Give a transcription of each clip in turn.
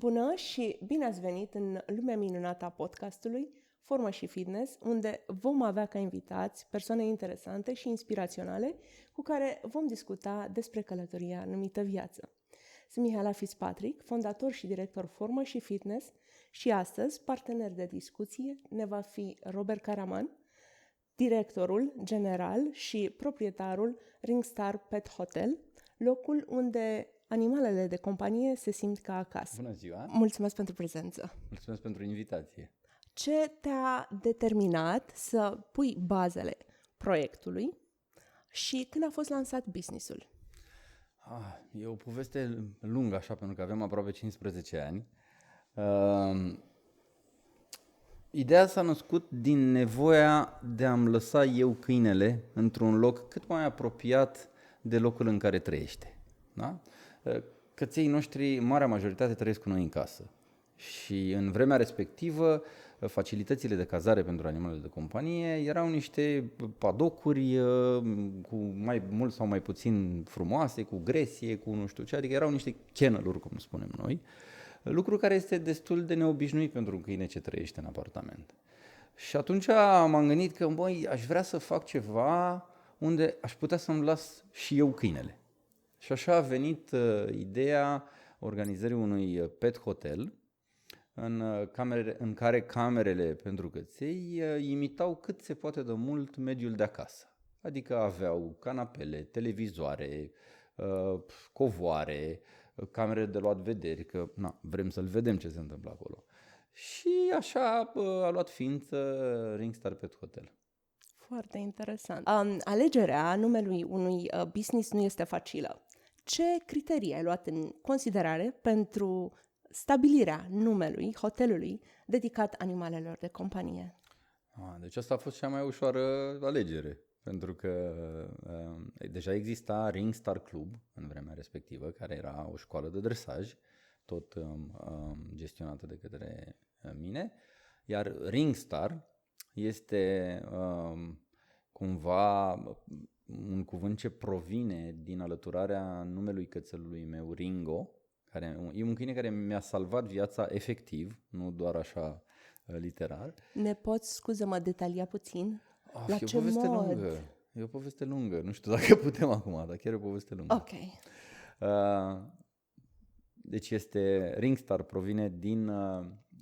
Bună și bine ați venit în lumea minunată a podcastului Formă și Fitness, unde vom avea ca invitați persoane interesante și inspiraționale cu care vom discuta despre călătoria numită viață. Sunt Mihaela Fitzpatrick, fondator și director Formă și Fitness și astăzi partener de discuție ne va fi Robert Caraman, directorul general și proprietarul Ringstar Pet Hotel, locul unde animalele de companie se simt ca acasă. Bună ziua! Mulțumesc pentru prezență! Mulțumesc pentru invitație! Ce te-a determinat să pui bazele proiectului și când a fost lansat business-ul? E o poveste lungă așa, pentru că avem aproape 15 ani. Ideea s-a născut din nevoia de a-mi lăsa eu câinele într-un loc cât mai apropiat de locul în care trăiește. Da? Căței noștri, marea majoritate, trăiesc cu noi în casă. Și în vremea respectivă, facilitățile de cazare pentru animalele de companie erau niște padocuri cu mai mult sau mai puțin frumoase, cu gresie, cu nu știu ce, adică erau niște kennel-uri, cum spunem noi, lucru care este destul de neobișnuit pentru un câine ce trăiește în apartament. Și atunci m-am gândit că, aș vrea să fac ceva unde aș putea să-mi las și eu câinele. Și așa a venit ideea organizării unui pet hotel în care camerele pentru căței imitau cât se poate de mult mediul de acasă. Adică aveau canapele, televizoare, covoare, camere de luat vederi, că vrem să-l vedem ce se întâmplă acolo. Și așa a luat ființă Ringstar Pet Hotel. Foarte interesant. Alegerea numelui unui business nu este facilă. Ce criterii ai luat în considerare pentru stabilirea numelui hotelului dedicat animalelor de companie? Deci asta a fost cea mai ușoară alegere, pentru că deja exista Ringstar Club în vremea respectivă, care era o școală de dresaj, tot gestionată de către mine, iar Ringstar este cumva un cuvânt ce provine din alăturarea numelui cățelului meu, Ringo, care e un câine care mi-a salvat viața efectiv, nu doar așa literal. Ne poți, scuză-mă, detalia puțin? La E o ce poveste mod? lungă. E o poveste lungă. Nu știu dacă putem acum, dar chiar e o poveste lungă. Ok. Deci Ringstar provine din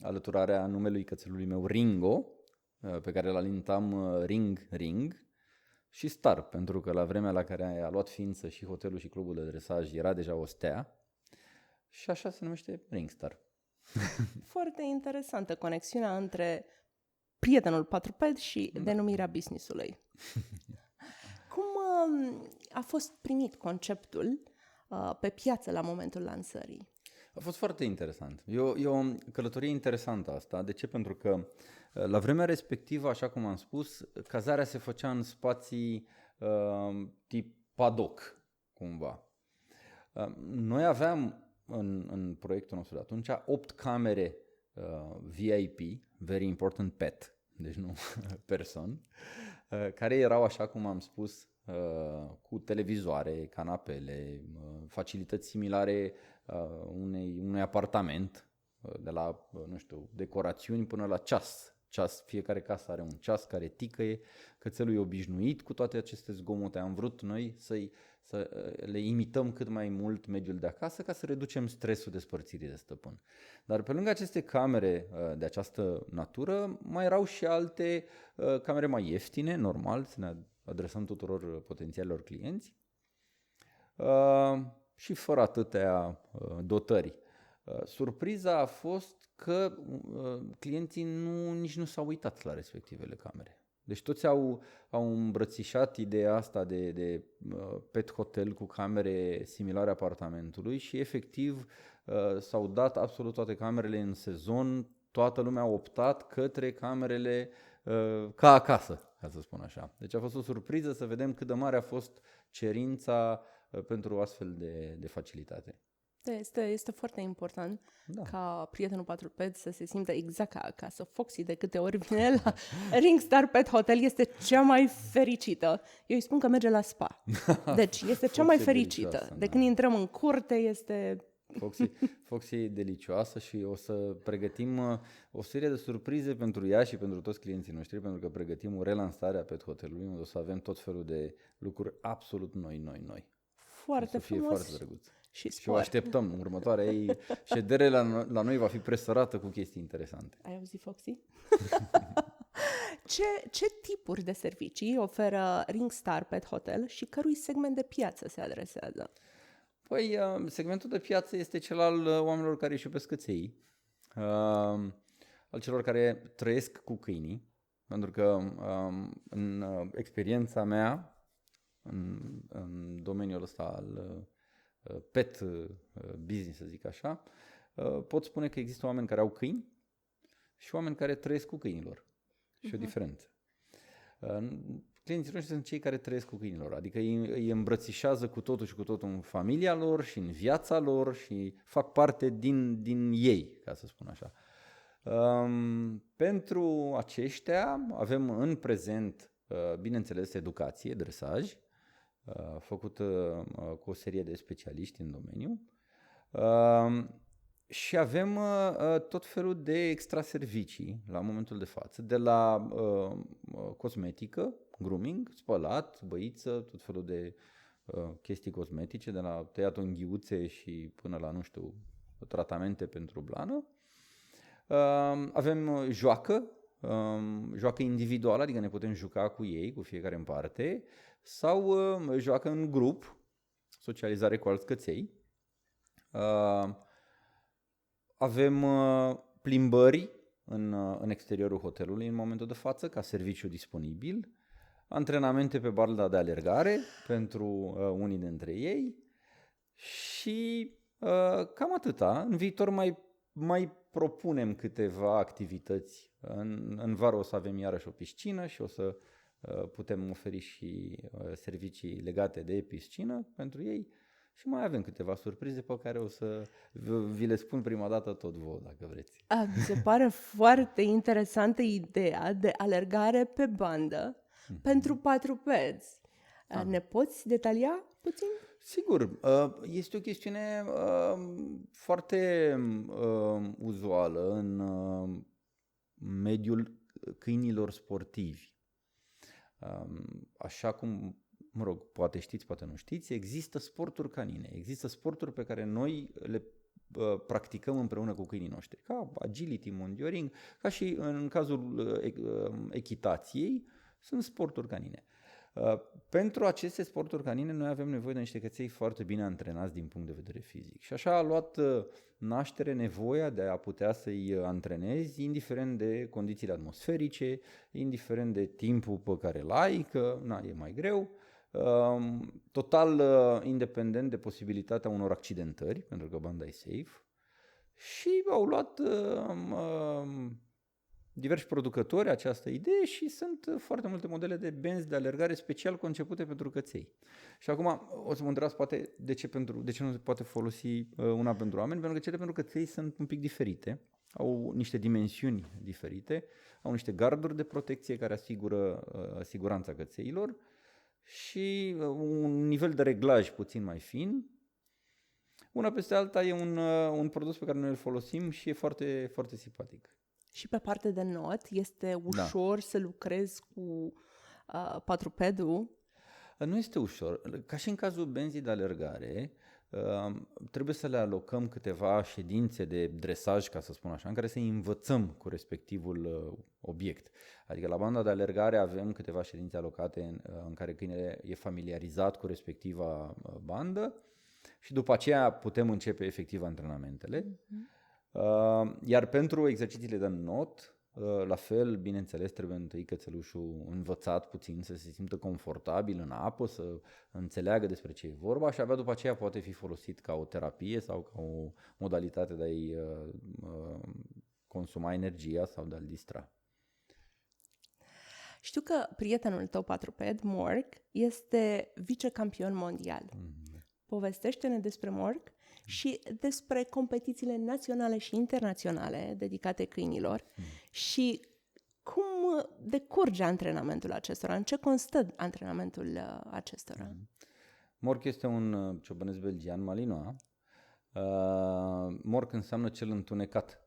alăturarea numelui cățelului meu Ringo, pe care îl alintam Ring, și Star, pentru că la vremea la care a luat ființă și hotelul și clubul de dresaj era deja o stea. Și așa se numește Ringstar. Foarte interesantă conexiunea între prietenul patruped și denumirea business-ului. Cum a fost primit conceptul pe piață la momentul lansării? A fost foarte interesant. E o călătorie interesantă asta. De ce? Pentru că la vremea respectivă, așa cum am spus, cazarea se făcea în spații tip padoc, cumva. Noi aveam în proiectul nostru de atunci 8 camere VIP, Very Important Pet, deci nu person, care erau, așa cum am spus, cu televizoare, canapele, facilități similare unui apartament, de la, decorațiuni până la ceas. Fiecare casă are un ceas care ticăie, cățelul e obișnuit cu toate aceste zgomote. Am vrut noi să le imităm cât mai mult mediul de acasă ca să reducem stresul despărțirii de stăpân. Dar pe lângă aceste camere de această natură, mai erau și alte camere mai ieftine, normal, să ne adresăm tuturor potențialilor clienți și fără atâtea dotări. Surpriza a fost că clienții nici nu s-au uitat la respectivele camere. Deci toți au îmbrățișat ideea asta de pet hotel cu camere similare apartamentului și efectiv s-au dat absolut toate camerele în sezon, toată lumea a optat către camerele ca acasă, ca să spun așa. Deci a fost o surpriză să vedem cât de mare a fost cerința pentru o astfel de facilitate. Este foarte important ca prietenul patruped să se simtă exact ca acasă. Foxy, de câte ori vine la Ringstar Pet Hotel, este cea mai fericită. Eu îi spun că merge la spa. Deci este cea mai fericită. De când intrăm în curte, este Foxy e delicioasă și o să pregătim o serie de surprize pentru ea și pentru toți clienții noștri, pentru că pregătim o relansare a Pet Hotelului, unde o să avem tot felul de lucruri absolut noi. Foarte o să fie frumos. foarte drăguț. Și o așteptăm. Următoarea ei ședere la noi va fi presărată cu chestii interesante. Ai auzit, Foxy? Ce tipuri de servicii oferă Ringstar Pet Hotel și cărui segment de piață se adresează? Păi, segmentul de piață este cel al oamenilor care își iubesc căței, al celor care trăiesc cu câinii, pentru că în experiența mea, în domeniul ăsta al pet business, să zic așa, pot spune că există oameni care au câini și oameni care trăiesc cu câinilor. Și o diferență. Clienții noștri sunt cei care trăiesc cu câinilor, adică îi îmbrățișează cu totul și cu totul în familia lor și în viața lor și fac parte din ei, ca să spun așa. Pentru aceștia avem în prezent, bineînțeles, educație, dresaj, făcută cu o serie de specialiști în domeniu. Și avem tot felul de extra servicii la momentul de față, de la cosmetică, grooming, spălat, băiță, tot felul de chestii cosmetice, de la tăiat unghiuțe și până la, nu știu, tratamente pentru blană. Avem joacă individuală, adică ne putem juca cu ei, cu fiecare în parte, sau joacă în grup, socializare cu alți căței. Avem plimbări în exteriorul hotelului în momentul de față, ca serviciu disponibil, antrenamente pe balda de alergare pentru unii dintre ei și cam atâta. În viitor mai propunem câteva activități. În vară o să avem iarăși o piscină și o să putem oferi și servicii legate de piscină pentru ei. Și mai avem câteva surprize pe care o să vi le spun prima dată tot vouă, dacă vreți. Mi se pare foarte interesantă ideea de alergare pe bandă pentru patrupezi. Ne poți detalia puțin? Sigur, este o chestiune foarte uzuală în mediul câinilor sportivi. Așa cum, mă rog, poate știți, poate nu știți, există sporturi canine, există sporturi pe care noi le practicăm împreună cu câinii noștri, ca agility, monitoring, ca și în cazul echitației, sunt sporturi canine. Pentru aceste sporturi canine noi avem nevoie de niște căței foarte bine antrenați din punct de vedere fizic. Și așa a luat naștere nevoia de a putea să-i antrenezi, indiferent de condițiile atmosferice, indiferent de timpul pe care îl ai, că e mai greu, total independent de posibilitatea unor accidentări, pentru că banda e safe. Și au luat diversi producători această idee și sunt foarte multe modele de benzi de alergare special concepute pentru căței. Și acum o să mă întrebați poate de ce nu se poate folosi una pentru oameni, pentru că cele pentru căței sunt un pic diferite, au niște dimensiuni diferite, au niște garduri de protecție care asigură siguranța cățeilor și un nivel de reglaj puțin mai fin. Una peste alta e un produs pe care noi îl folosim și e foarte, foarte simpatic. Și pe partea de not este ușor să lucrezi cu patrupedul? Nu este ușor. Ca și în cazul benzii de alergare, trebuie să le alocăm câteva ședințe de dresaj, ca să spun așa, în care să învățăm cu respectivul obiect. Adică la banda de alergare avem câteva ședințe alocate în care câinele e familiarizat cu respectiva bandă și după aceea putem începe efectiv antrenamentele. Iar pentru exercițiile de not, la fel, bineînțeles, trebuie întâi cățelușul învățat puțin să se simtă confortabil în apă, să înțeleagă despre ce e vorba și abia după aceea poate fi folosit ca o terapie sau ca o modalitate de a-i consuma energia sau de a-l distra. Știu că prietenul tău patruped, Morg, este vicecampion mondial. Povestește-ne despre Morg și despre competițiile naționale și internaționale dedicate câinilor și cum decurge antrenamentul acestora, în ce constă antrenamentul acestora. Morg este un ciobănesc belgian malinois Morc înseamnă cel întunecat.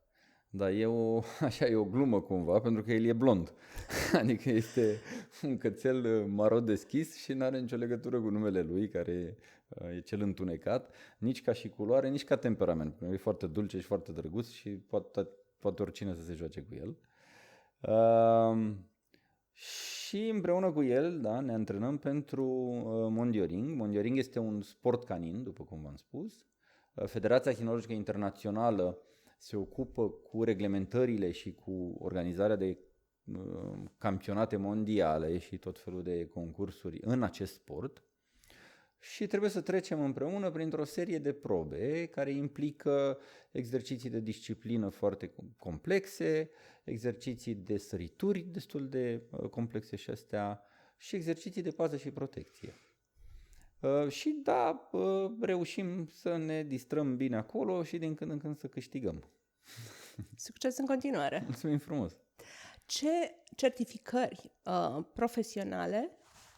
Dar așa e o glumă cumva, pentru că el e blond. Adică este un cățel maro deschis și nu are nicio legătură cu numele lui, care e cel întunecat, nici ca și culoare, nici ca temperament. E foarte dulce și foarte drăguț și poate oricine să se joace cu el. Și împreună cu el, da, ne antrenăm pentru mondioring. Mondioring este un sport canin, după cum v-am spus. Federația Kinologică Internațională se ocupă cu reglementările și cu organizarea de campionate mondiale și tot felul de concursuri în acest sport. Și trebuie să trecem împreună printr-o serie de probe care implică exerciții de disciplină foarte complexe, exerciții de sărituri destul de complexe și astea, și exerciții de pază și protecție. Și da, reușim să ne distrăm bine acolo și din când în când să câștigăm. Succes în continuare! Mulțumim frumos! Ce certificări profesionale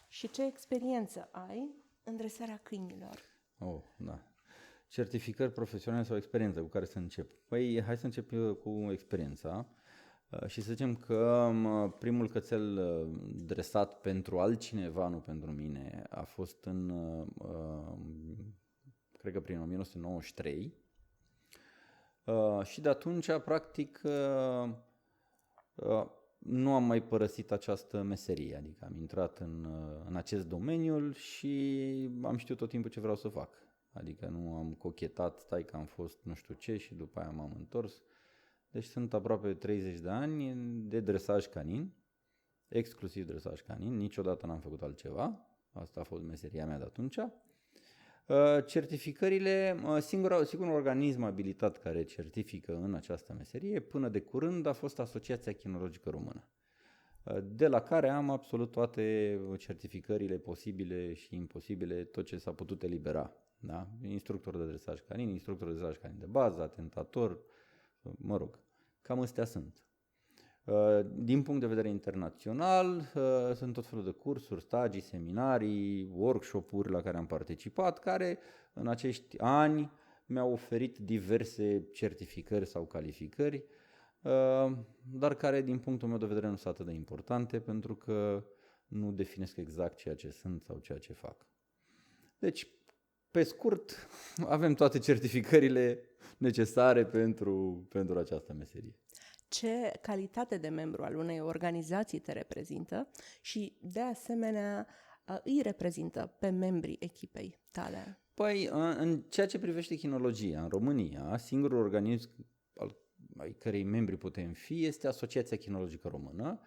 și ce experiență ai în dresarea câinilor? Da. Certificări profesionale sau experiență, cu care să încep? Păi, hai să încep cu experiența. Și să zicem că primul cățel dresat pentru altcineva, nu pentru mine, a fost cred că prin 1993. Și de atunci, practic, nu am mai părăsit această meserie, adică am intrat în acest domeniu și am știut tot timpul ce vreau să fac. Adică nu am cochetat, stai că am fost nu știu ce și după aia m-am întors. Deci sunt aproape 30 de ani de dresaj canin, exclusiv dresaj canin, niciodată n-am făcut altceva, asta a fost meseria mea de atunci. Certificările, singurul organism abilitat care certifică în această meserie, până de curând a fost Asociația Kinologică Română, de la care am absolut toate certificările posibile și imposibile, tot ce s-a putut elibera. Da? Instructor de dresaj canin, instructor de dresaj canin de bază, atentator, mă rog, cam astea sunt. Din punct de vedere internațional, sunt tot felul de cursuri, stagii, seminarii, workshop-uri la care am participat, care în acești ani mi-au oferit diverse certificări sau calificări, dar care din punctul meu de vedere nu sunt atât de importante, pentru că nu definesc exact ceea ce sunt sau ceea ce fac. Deci, pe scurt, avem toate certificările necesare pentru această meserie. Ce calitate de membru al unei organizații te reprezintă și, de asemenea, îi reprezintă pe membrii echipei tale? Păi, în ceea ce privește kinologia, în România, singurul organism ai cărei membri putem fi este Asociația Kinologică Română,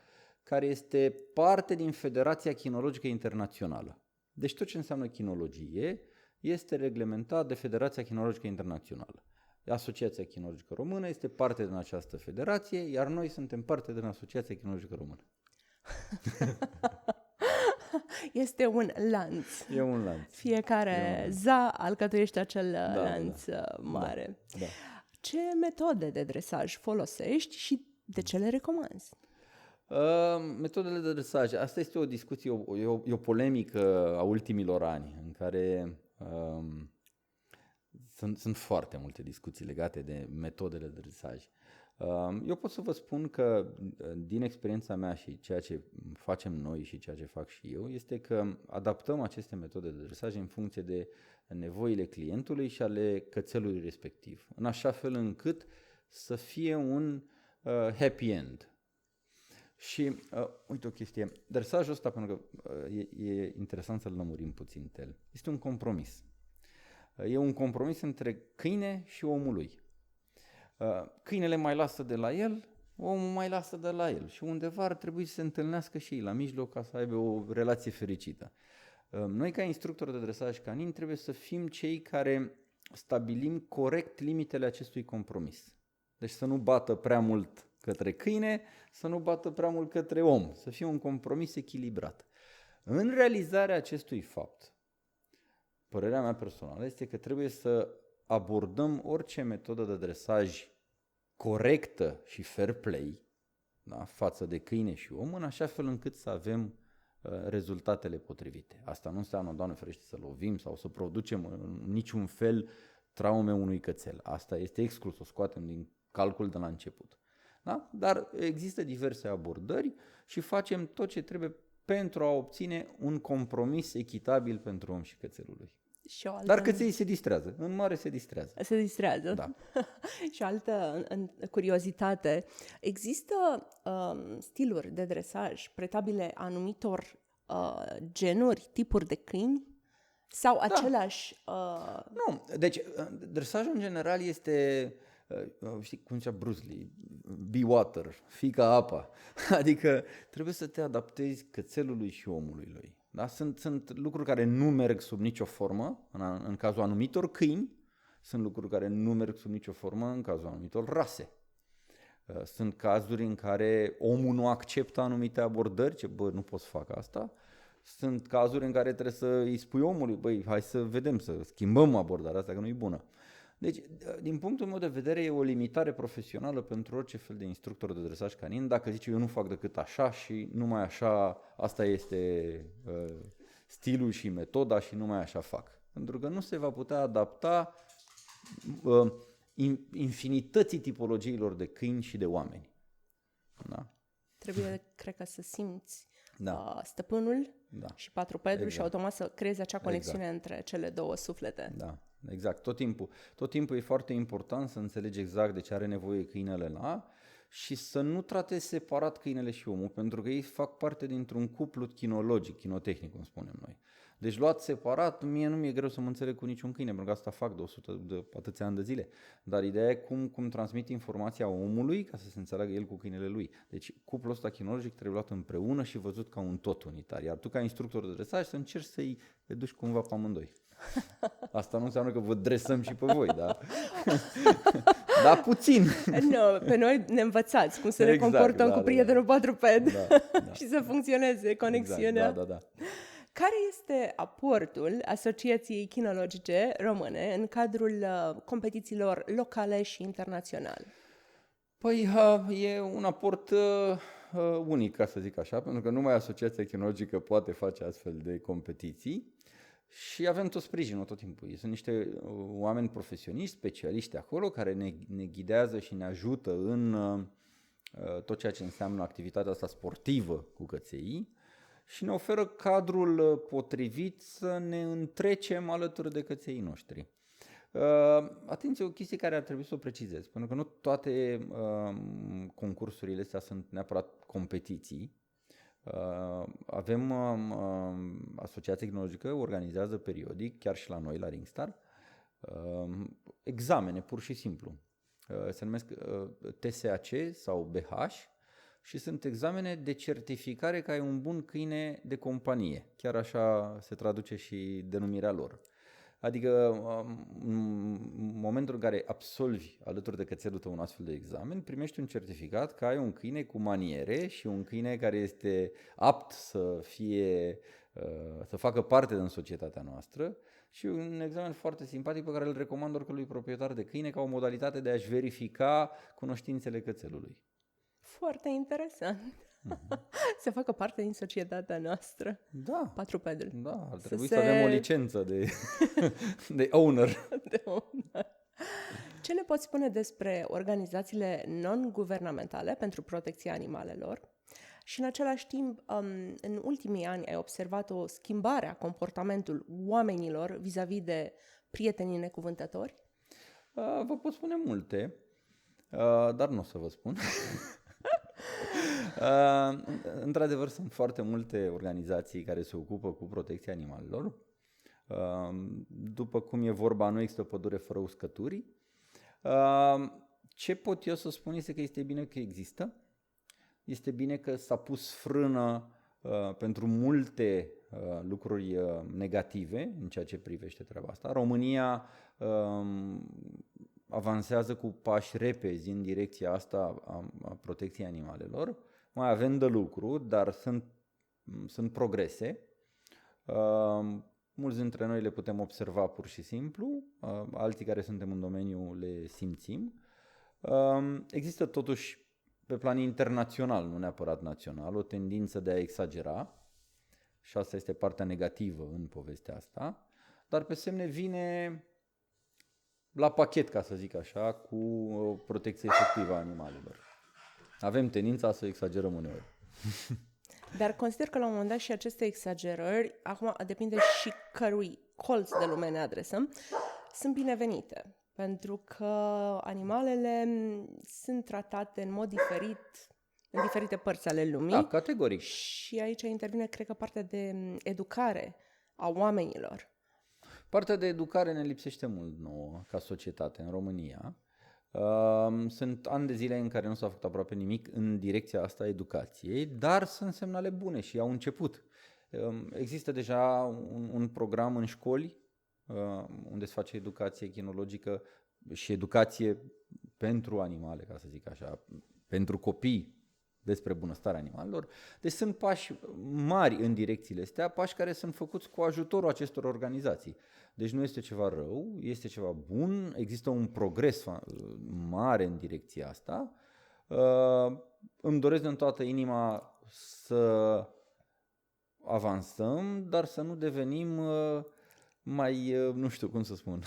care este parte din Federația Kinologică Internațională. Deci tot ce înseamnă kinologie este reglementat de Federația Kinologică Internațională. Asociația Kinologică Română este parte din această federație, iar noi suntem parte din Asociația Kinologică Română. Este un lanț. E un lanț. Fiecare za alcătuiește acel lanț mare. Da. Ce metode de dresaj folosești și de ce le recomanzi? Metodele de dresaj. Asta este o discuție, e o polemică a ultimilor ani, în care sunt foarte multe discuții legate de metodele de dresaj. Eu pot să vă spun că din experiența mea și ceea ce facem noi și ceea ce fac și eu este că adaptăm aceste metode de dresaj în funcție de nevoile clientului și ale cățelului respectiv, în așa fel încât să fie un happy end. Și uite o chestie, dresajul ăsta, pentru că e interesant să-l lămurim puțin el, este un compromis. E un compromis între câine și omul lui. Câinele mai lasă de la el, omul mai lasă de la el și undeva ar trebui să se întâlnească și ei la mijloc ca să aibă o relație fericită. Noi ca instructori de dresaj canin trebuie să fim cei care stabilim corect limitele acestui compromis. Deci să nu bată prea mult către câine, să nu bată prea mult către om, să fie un compromis echilibrat. În realizarea acestui fapt, părerea mea personală este că trebuie să abordăm orice metodă de dresaj corectă și fair play, da, față de câine și om, în așa fel încât să avem rezultatele potrivite. Asta nu înseamnă, Doamne ferește, să lovim sau să producem în niciun fel traume unui cățel. Asta este exclus, o scoatem din calcul de la început. Da? Dar există diverse abordări și facem tot ce trebuie pentru a obține un compromis echitabil pentru om și cățelul lui. Și o altă... Dar căței se distrează, în mare se distrează. Se distrează. Da. Și o altă curiozitate, există stiluri de dresaj pretabile anumitor genuri, tipuri de câini? Sau același... Nu, deci dresajul în general este, știi cum zicea Bruce Lee, be water, fii ca apa. Adică trebuie să te adaptezi cățelului și omului lui. Da? Sunt lucruri care nu merg sub nicio formă, în cazul anumitor câini, sunt lucruri care nu merg sub nicio formă în cazul anumitor rase. Sunt cazuri în care omul nu acceptă anumite abordări, ce nu pot să fac asta. Sunt cazuri în care trebuie să îi spui omului, băi, hai să vedem, să schimbăm abordarea asta, că nu e bună. Deci, din punctul meu de vedere, e o limitare profesională pentru orice fel de instructor de dresaj canin, dacă zice eu nu fac decât așa și numai așa, asta este stilul și metoda și numai așa fac. Pentru că nu se va putea adapta infinității tipologiilor de câini și de oameni. Da? Trebuie, cred că, să simți stăpânul și patrupedul și automat să creezi acea conexiune între cele două suflete. Da, exact. Tot timpul e foarte important să înțelegi exact de ce are nevoie câinele ăla și să nu tratezi separat câinele și omul, pentru că ei fac parte dintr-un cuplu chinologic, chinotehnic, cum spunem noi. Deci luat separat, mie nu mi-e greu să mă înțeleg cu niciun câine, pentru că asta fac de atâția ani de zile. Dar ideea e cum transmit informația omului ca să se înțeleagă el cu câinele lui. Deci cuplul ăsta chinologic trebuie luat împreună și văzut ca un tot unitar. Iar tu ca instructor de dresaj să încerci să-i duci cumva pe amândoi. Asta nu înseamnă că vă dresăm și pe voi, da? Dar puțin. Nu, pe noi ne învățați cum să ne comportăm cu prietenul patruped și să funcționeze conexiunea. Exact, da. Care este aportul Asociației Kinologice Române în cadrul competițiilor locale și internaționale? Păi e un aport unic, ca să zic așa, pentru că numai Asociația Kinologică poate face astfel de competiții și avem tot sprijinul tot timpul. Sunt niște oameni profesioniști, specialiști acolo, care ne ghidează și ne ajută în tot ceea ce înseamnă activitatea asta sportivă cu căței și ne oferă cadrul potrivit să ne întrecem alături de căței noștri. Atenție, o chestie care ar trebui să o precizez, pentru că nu toate concursurile astea sunt neapărat competiții. Avem Asociația Kinologică, organizează periodic, chiar și la noi, la Ringstar, examene, pur și simplu. Se numesc TSAC sau BH și sunt examene de certificare că ai un bun câine de companie. Chiar așa se traduce și denumirea lor. Adică în momentul în care absolvi alături de cățelul tău un astfel de examen, primești un certificat că ai un câine cu maniere și un câine care este apt să facă parte din societatea noastră și un examen foarte simpatic pe care îl recomand oricărui proprietar de câine ca o modalitate de a-și verifica cunoștințele cățelului. Foarte interesant. Să facă parte din societatea noastră. Da. Patrupedul. Da, ar trebui să avem o licență de owner. De owner. Ce ne poți spune despre organizațiile non-guvernamentale pentru protecția animalelor? Și în același timp, în ultimii ani ai observat o schimbare a comportamentului oamenilor vis-a-vis de prietenii necuvântători? Vă pot spune multe, dar nu o să vă spun. Într-adevăr, sunt foarte multe organizații care se ocupă cu protecția animalelor. După cum e vorba, nu există o pădure fără uscături. Ce pot eu să spun este că este bine că există. Este bine că s-a pus frână pentru multe lucruri negative în ceea ce privește treaba asta. România avansează cu pași repezi în direcția asta a protecției animalelor. Mai avem de lucru, dar sunt progrese. Mulți dintre noi le putem observa pur și simplu, alții care suntem în domeniu le simțim. Există totuși pe plan internațional, nu neapărat național, o tendință de a exagera și asta este partea negativă în povestea asta, dar pe semne vine la pachet, ca să zic așa, cu o protecție efectivă a animalelor. Avem tendința să exagerăm uneori. Dar consider că la un moment dat și aceste exagerări, acum depinde și cărui colț de lume ne adresăm, sunt binevenite. Pentru că animalele sunt tratate în mod diferit în diferite părți ale lumii. Da, categoric. Și aici intervine, cred că, partea de educare a oamenilor. Partea de educare ne lipsește mult nouă ca societate în România. Sunt ani de zile în care nu s-a făcut aproape nimic în direcția asta a educației, dar sunt semnale bune și au început. Există deja un program în școli unde se face educație chinologică și educație pentru animale, ca să zic așa, pentru copii despre bunăstarea animalelor. Deci sunt pași mari în direcțiile astea, pași care sunt făcuți cu ajutorul acestor organizații. Deci nu este ceva rău, este ceva bun, există un progres mare în direcția asta. Îmi doresc din toată inima să avansăm, dar să nu devenim mai, nu știu cum să spun,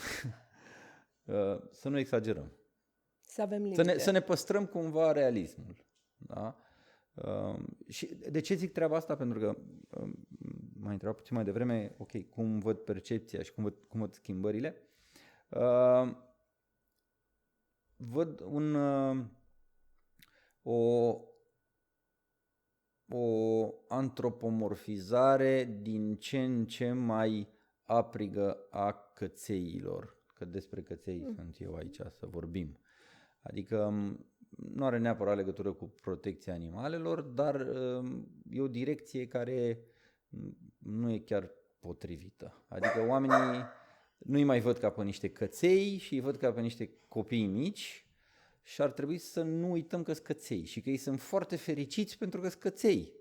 să nu exagerăm. Să avem limite. Să ne păstrăm cumva realismul. Da? Și de ce zic treaba asta? Pentru că m-ai întrebat puțin mai devreme, ok, cum văd percepția și cum văd schimbările. Văd o antropomorfizare din ce în ce mai aprigă a cățeilor, că despre căței sunt eu aici să vorbim. Adică nu are neapărat legătură cu protecția animalelor, dar e o direcție care nu e chiar potrivită. Adică oamenii nu-i mai văd ca pe niște căței și îi văd ca pe niște copii mici și ar trebui să nu uităm că sunt căței și că ei sunt foarte fericiți pentru că sunt căței.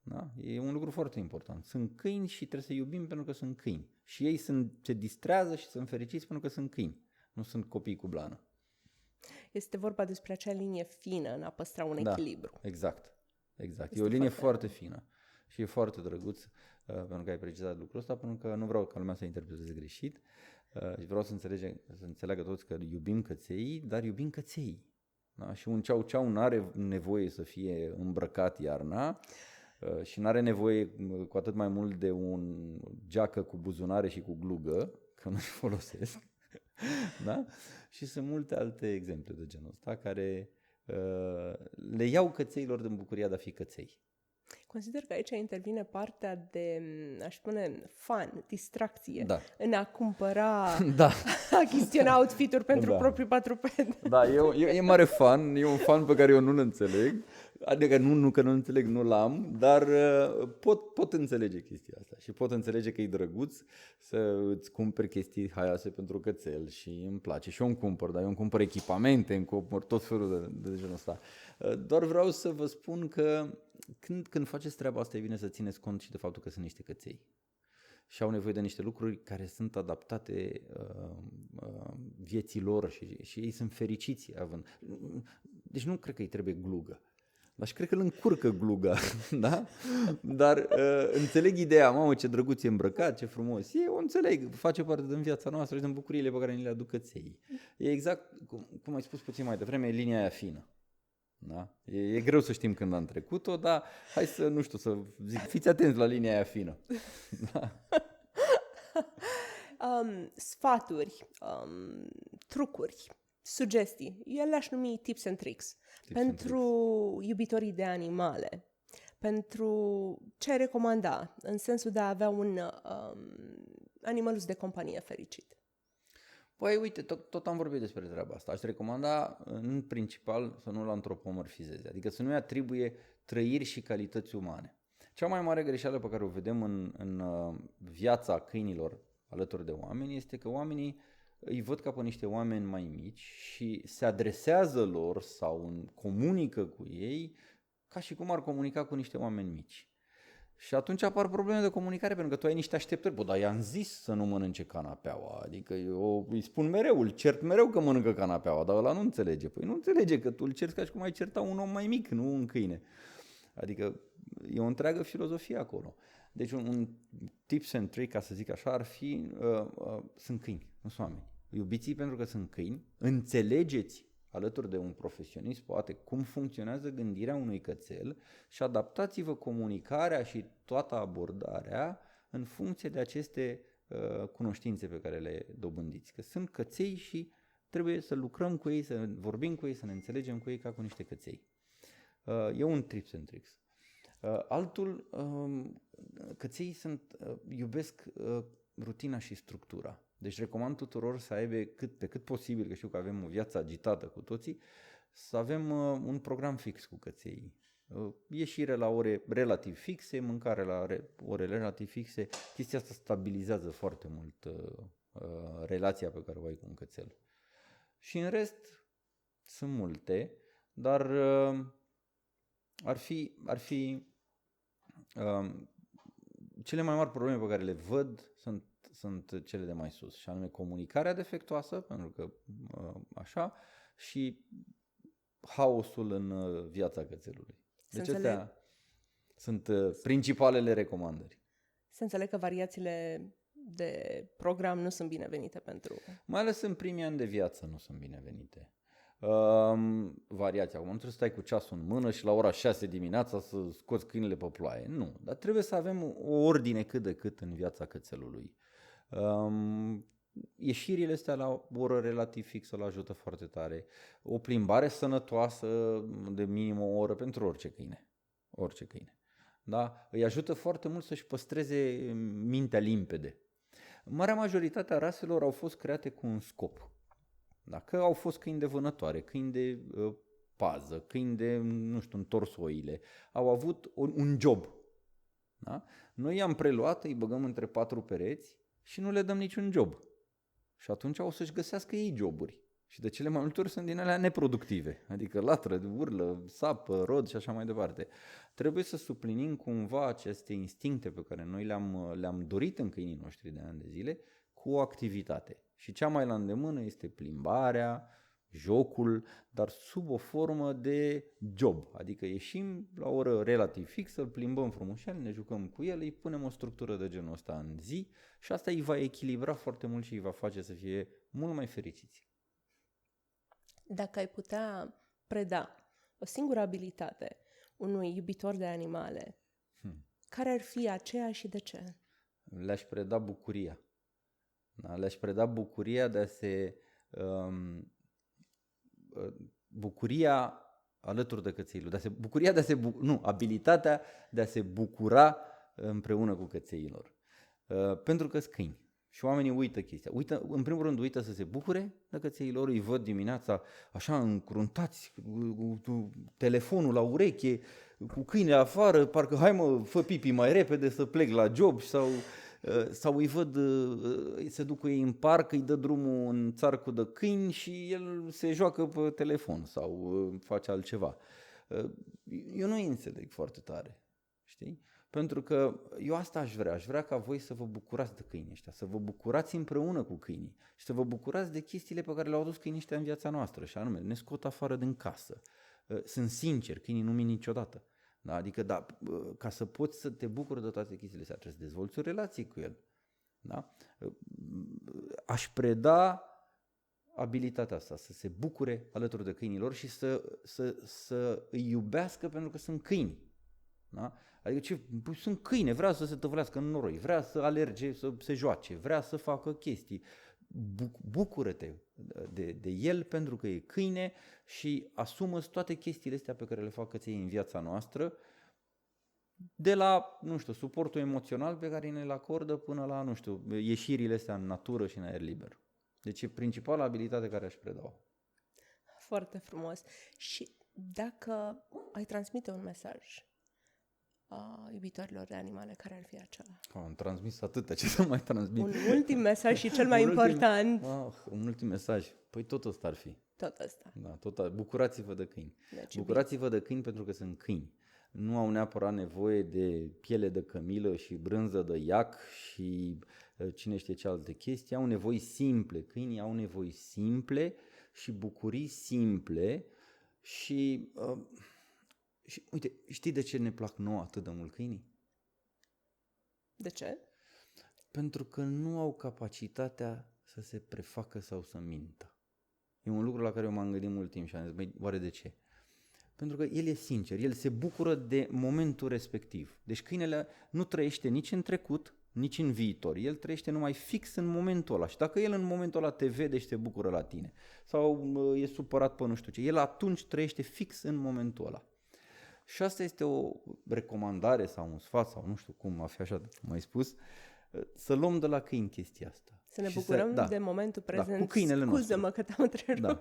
Da? E un lucru foarte important. Sunt câini și trebuie să iubim pentru că sunt câini. Și ei se distrează și sunt fericiți pentru că sunt câini. Nu sunt copii cu blană. Este vorba despre acea linie fină în a păstra un echilibru. Exact. E o linie foarte fină și e foarte drăguț pentru că ai precizat lucrul ăsta, pentru că nu vreau ca lumea să interpreteze greșit și vreau să înțeleagă toți că iubim căței, dar iubim căței. Da? Și un ceau-ceau nu are nevoie să fie îmbrăcat iarna și nu are nevoie cu atât mai mult de un geacă cu buzunare și cu glugă, că nu-și folosesc. Da? Și sunt multe alte exemple de genul ăsta care le iau cățeilor din bucuria de a fi căței. Consider că aici intervine partea de, aș spune, fun, distracție, da. în a cumpăra, da. achiziționa outfit-uri pentru propriul patruped. Da, e mare fan, e un fan pe care eu nu-l înțeleg, adică nu că nu înțeleg, nu l-am, dar pot înțelege chestia asta și pot înțelege că e drăguț să îți cumperi chestii haioase pentru cățel și îmi place și eu îmi cumpăr, dar eu îmi cumpăr echipamente, îmi cumpăr tot felul de genul ăsta. Doar vreau să vă spun că când faceți treaba asta e bine să țineți cont și de faptul că sunt niște căței și au nevoie de niște lucruri care sunt adaptate vieții lor și ei sunt fericiți având. Deci nu cred că îi trebuie glugă. Dar și cred că îl încurcă gluga, da? Dar înțeleg ideea, mamă, ce drăguț e îmbrăcat, ce frumos e, o înțeleg, face parte din viața noastră și din bucuriile pe care ni le aduc căței. E exact, cum ai spus puțin mai devreme, e linia aia fină. Da? E greu să știm când am trecut-o, dar hai să, nu știu, să zic, fiți atenți la linia aia fină. Da. Sfaturi, trucuri, sugestii, eu le-aș numi tips and tricks. Pentru iubitorii de animale, pentru ce ai recomanda în sensul de a avea un animalus de companie fericit? Păi uite, tot am vorbit despre treaba asta. Aș recomanda în principal să nu-l antropomorfizeze, adică să nu-i atribuie trăiri și calități umane. Cea mai mare greșeală pe care o vedem în viața câinilor alături de oameni este că oamenii îi văd ca pe niște oameni mai mici și se adresează lor sau comunică cu ei ca și cum ar comunica cu niște oameni mici. Și atunci apar probleme de comunicare pentru că tu ai niște așteptări. Bă, dar i-am zis să nu mănânce canapeaua. Adică eu îi spun mereu, îl cert mereu că mănâncă canapeaua, dar ăla nu înțelege. Păi nu înțelege că tu îl cerți ca și cum ai certa un om mai mic, nu un câine. Adică e o întreagă filozofie acolo. Deci un tips and trick, ca să zic așa, ar fi, sunt câini, nu sunt oameni. Iubiți-i pentru că sunt câini, înțelegeți alături de un profesionist, poate, cum funcționează gândirea unui cățel și adaptați-vă comunicarea și toată abordarea în funcție de aceste cunoștințe pe care le dobândiți. Că sunt căței și trebuie să lucrăm cu ei, să vorbim cu ei, să ne înțelegem cu ei ca cu niște căței. E un tips and tricks. Altul, căței iubesc rutina și structura. Deci recomand tuturor să aibă pe cât posibil, că știu că avem o viață agitată cu toții, să avem un program fix cu căței. Ieșire la ore relativ fixe, mâncare la ore relativ fixe. Chestia asta stabilizează foarte mult relația pe care o ai cu un cățel. Și în rest sunt multe, dar ar fi cele mai mari probleme pe care le văd sunt cele de mai sus, și anume comunicarea defectuoasă, pentru că așa, și haosul în viața cățelului. Deci astea sunt principalele recomandări. Să înțeleg că variațiile de program nu sunt binevenite pentru... Mai ales în primii ani de viață nu sunt binevenite. Variația. Acum nu trebuie să stai cu ceasul în mână și la ora 6 dimineața să scoți câinele pe ploaie. Nu, dar trebuie să avem o ordine cât de cât în viața cățelului. Ieșirile astea la o oră relativ fixă îl ajută foarte tare. O plimbare sănătoasă de minim o oră pentru orice câine. Orice câine. Da? Îi ajută foarte mult să-și păstreze mintea limpede. Marea majoritate a raselor au fost create cu un scop. Dacă au fost câini de vânătoare, câini de pază, câini de, nu știu, întorsoile, au avut un job. Da? Noi i-am preluat, îi băgăm între 4 pereți și nu le dăm niciun job. Și atunci o să-și găsească ei joburi. Și de cele mai multe ori sunt din alea neproductive. Adică latră, urlă, sapă, rod și așa mai departe. Trebuie să suplinim cumva aceste instincte pe care noi le-am dorit în câinii noștri de ani de zile cu o activitate. Și cea mai la îndemână este plimbarea, jocul, dar sub o formă de job. Adică ieșim la o oră relativ fixă, îl plimbăm frumușel, ne jucăm cu el, îi punem o structură de genul ăsta în zi și asta îi va echilibra foarte mult și îi va face să fie mult mai fericiți. Dacă ai putea preda o singură abilitate unui iubitor de animale, care ar fi aceea și de ce? Le-aș preda bucuria. Da? Le-aș preda bucuria de a se... bucuria alături de cățeilor. Abilitatea de a se bucura împreună cu cățeilor. Pentru că sunt câini. Și oamenii uită chestia. În primul rând uită să se bucure de cățeilor, îi văd dimineața așa încruntați, cu telefonul la ureche, cu câine afară, parcă hai mă, fă pipi mai repede să plec la job, sau îi văd, se duc cu ei în parc, îi dă drumul în țarcul de câini și el se joacă pe telefon sau face altceva. Eu nu îi înțeleg foarte tare, știi? Pentru că eu asta aș vrea ca voi să vă bucurați de câinii ăștia, să vă bucurați împreună cu câinii și să vă bucurați de chestiile pe care le-au adus câinii ăștia în viața noastră, și anume, ne scot afară din casă. Sunt sinceri, câinii nu mint niciodată. Da? Adică, ca să poți să te bucuri de toate chestiile astea, trebuie să dezvolți o relație cu el. Da? Aș preda abilitatea asta, să se bucure alături de câinilor și să îi iubească pentru că sunt câini. Da? Adică sunt câine, vrea să se tăvălească în noroi, vrea să alerge, să se joace, vrea să facă chestii. Bucură-te de el pentru că e câine și asumă toate chestiile astea pe care le fac căței în viața noastră, de la, nu știu, suportul emoțional pe care ne-l acordă până la, nu știu, ieșirile astea în natură și în aer liber. Deci e principala abilitate care aș preda-o. Foarte frumos. Și dacă ai transmite un mesaj iubitorilor de animale, care ar fi acela? Am transmis atâtea, ce să mai transmit? Un ultim mesaj și cel mai important. Un ultim mesaj. Păi tot ăsta ar fi. Tot ăsta. Da, bucurați-vă de câini. Bucurați-vă de câini pentru că sunt câini. Nu au neapărat nevoie de piele de cămilă și brânză de iac și cine știe ce alte chestii. Au nevoi simple. Câinii au nevoi simple și bucurii simple și uite, știi de ce ne plac nouă atât de mult câinii? De ce? Pentru că nu au capacitatea să se prefacă sau să mintă. E un lucru la care eu m-am gândit mult timp și am zis, băi, oare de ce? Pentru că el e sincer, el se bucură de momentul respectiv. Deci câinele nu trăiește nici în trecut, nici în viitor. El trăiește numai fix în momentul ăla. Și dacă el în momentul ăla te vede și se bucură la tine sau e supărat pe nu știu ce, el atunci trăiește fix în momentul ăla. Și asta este o recomandare sau un sfat sau nu știu cum a fi așa cum ai spus, să luăm de la câini chestia asta. Să ne bucurăm de momentul prezent. Cu câinele nostru. Scuză-mă că te-am întrerupt. Da,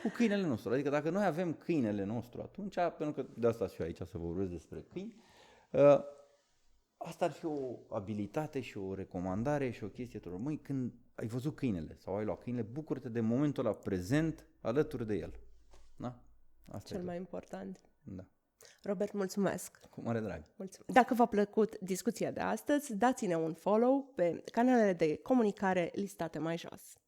cu câinele nostru. Adică dacă noi avem câinele nostru atunci, pentru că de asta sunt eu aici să vorbesc despre câini, asta ar fi o abilitate și o recomandare și o chestie tuturor. Măi, când ai văzut câinele sau ai luat câinele, bucură-te de momentul ăla prezent alături de el. Da? Asta Cel mai important. Da. Robert, mulțumesc! Cu mare drag! Mulțumesc. Dacă v-a plăcut discuția de astăzi, dați-ne un follow pe canalele de comunicare listate mai jos.